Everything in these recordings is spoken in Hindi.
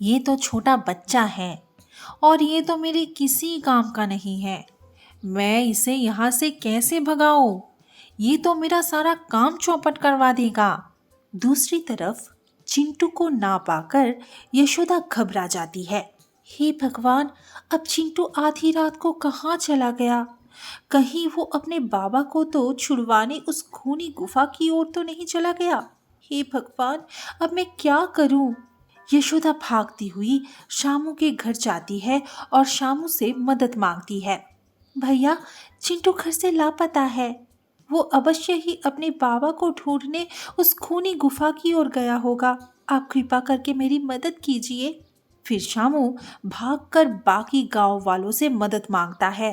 ये तो छोटा बच्चा है और ये तो मेरे किसी काम का नहीं है। मैं इसे यहाँ से कैसे भगाऊं? ये तो मेरा सारा काम चौपट करवा देगा। दूसरी तरफ चिंटू को ना पाकर यशोदा घबरा जाती है। हे भगवान, अब चिंटू आधी रात को कहाँ चला गया? कहीं वो अपने बाबा को तो छुड़वाने उस खूनी गुफा की ओर तो नहीं चला गया? हे भगवान, अब मैं क्या करूं? यशोदा भागती हुई शामू के घर जाती है और शामू से मदद मांगती है। भैया, चिंटू घर से लापता है। वो अवश्य ही अपने बाबा को ढूंढने उस खूनी गुफा की ओर गया होगा। आप कृपा करके मेरी मदद कीजिए। फिर शामू भागकर बाकी गांव वालों से मदद मांगता है।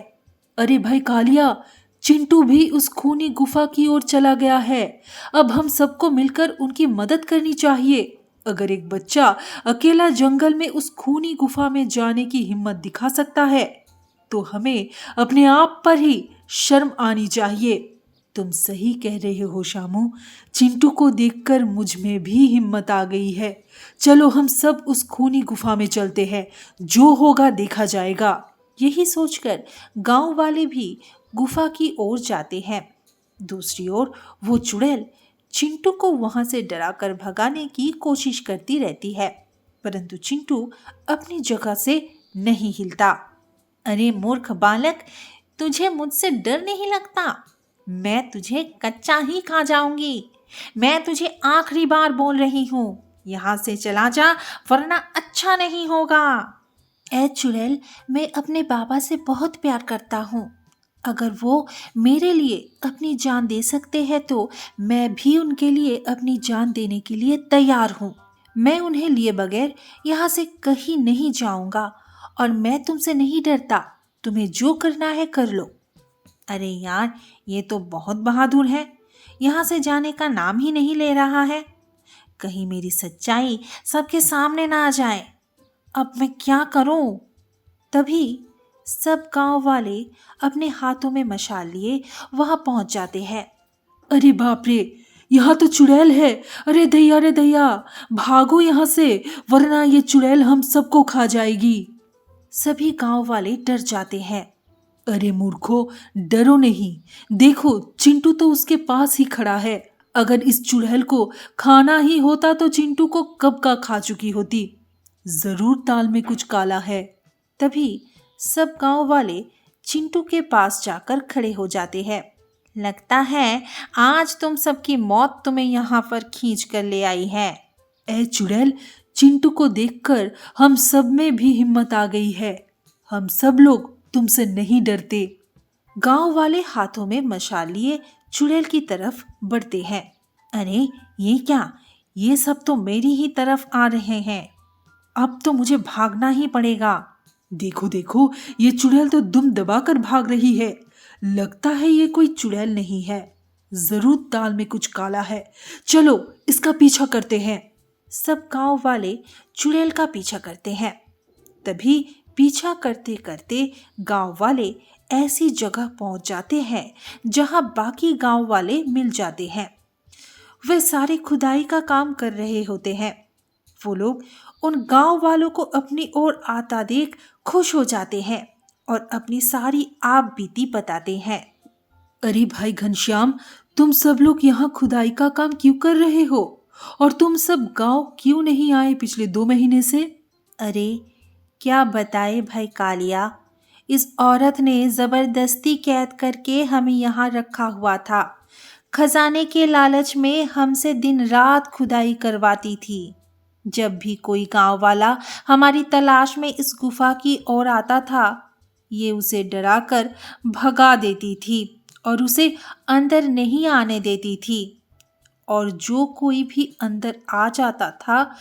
अरे भाई कालिया, चिंटू भी उस खूनी गुफा की ओर चला गया है। अब हम सबको मिलकर उनकी मदद करनी चाहिए। अगर एक बच्चा अकेला जंगल में उस खूनी गुफा में जाने की हिम्मत दिखा सकता है तो हमें अपने आप पर ही शर्म आनी चाहिए। तुम सही कह रहे हो शामू, चिंटू को देखकर मुझ में भी हिम्मत आ गई है। चलो हम सब उस खूनी गुफा में चलते हैं, जो होगा देखा जाएगा। यही सोचकर गांव वाले भी गुफा की ओर जाते हैं। दूसरी ओर वो चुड़ैल चिंटू को वहां से डराकर भगाने की कोशिश करती रहती है, परंतु चिंटू अपनी जगह से नहीं हिलता। अरे मूर्ख बालक, तुझे मुझसे डर नहीं लगता? मैं तुझे कच्चा ही खा जाऊंगी। मैं तुझे आखिरी बार बोल रही हूँ, यहाँ से चला जा वरना अच्छा नहीं होगा। ऐ चुड़ैल, मैं अपने बाबा से बहुत प्यार करता हूँ। अगर वो मेरे लिए अपनी जान दे सकते हैं तो मैं भी उनके लिए अपनी जान देने के लिए तैयार हूँ। मैं उन्हें लिए बगैर यहाँ से कहीं नहीं जाऊँगा और मैं तुमसे नहीं डरता। तुम्हें जो करना है कर लो। अरे यार, ये तो बहुत बहादुर है, यहाँ से जाने का नाम ही नहीं ले रहा है। कहीं मेरी सच्चाई सबके सामने ना आ जाए। अब मैं क्या करूं? तभी सब गांव वाले अपने हाथों में मशाल लिए वहां पहुंच जाते हैं। अरे बाप रे, यहाँ तो चुड़ैल है। अरे दैया, भागो यहाँ से वरना ये चुड़ैल हम सबको खा जाएगी। सभी गांव वाले डर जाते हैं। अरे मूर्खो, डरो नहीं। देखो, चिंटू तो उसके पास ही खड़ा है। अगर इस चुड़ैल को खाना ही होता तो चिंटू को कब का खा चुकी होती। जरूर ताल में कुछ काला है। तभी सब गांव वाले चिंटू के पास जाकर खड़े हो जाते हैं। लगता है आज तुम सबकी मौत तुम्हें यहाँ पर खींच कर ले आई है। ए चुड़ैल, चिंटू को देखकर हम सब में भी हिम्मत आ गई है। हम सब लोग तुमसे नहीं डरते। गांव वाले हाथों में मशाल लिए चुड़ैल की तरफ बढ़ते हैं। अरे ये क्या, ये सब तो मेरी ही तरफ आ रहे हैं। अब तो मुझे भागना ही पड़ेगा। देखो देखो, ये चुड़ैल तो दुम दबाकर भाग रही है। लगता है ये कोई चुड़ैल नहीं है, जरूर दाल में कुछ काला है। चलो इसका पीछा करते हैं। सब गांव वाले चुड़ैल का पीछा करते हैं। तभी पीछा करते करते गांव वाले ऐसी जगह पहुंच जाते हैं जहां बाकी गांव वाले मिल जाते हैं। वे सारे खुदाई का काम कर रहे होते हैं। वो लोग उन गांव वालों को अपनी ओर आता देख खुश हो जाते हैं और अपनी सारी आप बीती बताते हैं। अरे भाई घनश्याम, तुम सब लोग यहाँ खुदाई का काम क्यों कर रहे हो? और तुम सब गांव क्यों नहीं आए पिछले 2 महीने से? अरे क्या बताए भाई कालिया, इस औरत ने जबरदस्ती कैद करके हमें यहाँ रखा हुआ था। खजाने के लालच में हमसे दिन रात खुदाई करवाती थी। जब भी कोई गांव वाला हमारी तलाश में इस गुफा की ओर आता था, ये उसे डराकर भगा देती थी और उसे अंदर नहीं आने देती थी। और जो कोई भी अंदर आ जाता था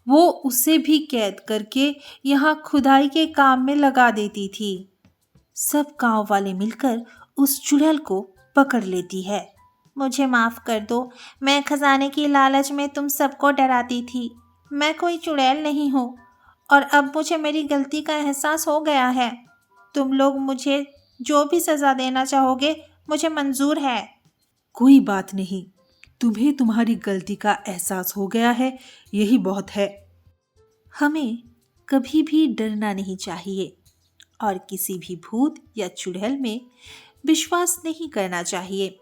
वो उसे भी कैद करके यहाँ खुदाई के काम में लगा देती थी। सब गांव वाले मिलकर उस चुड़ैल को पकड़ लेती है। मुझे माफ कर दो, मैं खजाने की लालच में तुम सबको डराती थी। मैं कोई चुड़ैल नहीं हूँ और अब मुझे मेरी गलती का एहसास हो गया है। तुम लोग मुझे जो भी सज़ा देना चाहोगे मुझे मंजूर है। कोई बात नहीं, तुम्हें तुम्हारी गलती का एहसास हो गया है, यही बहुत है। हमें कभी भी डरना नहीं चाहिए और किसी भी भूत या चुड़ैल में विश्वास नहीं करना चाहिए।